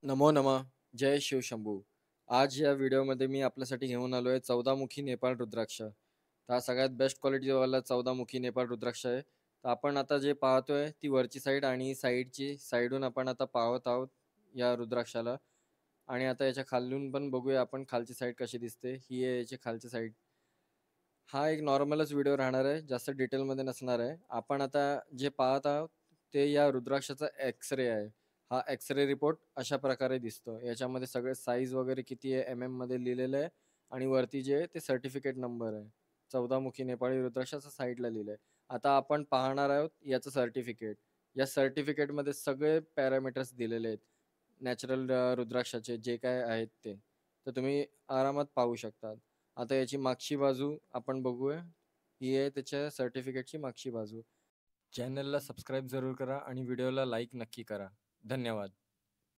नमो नमः. जय शिवशंभू. आज या व्हिडिओमध्ये मी आपल्यासाठी घेऊन आलो आहे 14 नेपाळ रुद्राक्ष. तर हा सगळ्यात बेस्ट क्वालिटीवाला 14 नेपाळ रुद्राक्ष आहे. तर आपण आता जे पाहतोय ती वरची साईड आणि साईडून आपण आता पाहत आहोत या रुद्राक्षाला. आणि आता याच्या खालून पण बघूया आपण खालची साईड कशी दिसते. ही आहे याची खालची साईड. हा एक नॉर्मलच व्हिडिओ राहणार आहे, जास्त डिटेलमध्ये नसणार आहे. आपण आता जे पाहत आहोत ते या रुद्राक्षाचा एक्स-रे आहे. हा एक्स-रे रिपोर्ट अशा प्रकारे दिसतो. याच्यामध्ये सगळे साईज वगैरे किती आहे मध्ये लिहिलेलं आहे आणि वरती जे आहे ते सर्टिफिकेट नंबर आहे. 14 नेपाळी रुद्राक्षाचं साईडला लिहिलं आहे. आता आपण पाहणार आहोत याचं सर्टिफिकेट. या सर्टिफिकेटमध्ये सगळे पॅरामीटर्स दिलेले आहेत. नॅचरल रुद्राक्षाचे जे काय आहेत ते. तर तुम्ही आरामात पाहू शकता. आता याची मागची बाजू आपण बघूया. ही आहे त्याच्या सर्टिफिकेटची मागची बाजू. चॅनलला सबस्क्राईब जरूर करा आणि व्हिडिओला लाईक नक्की करा. धन्यवाद.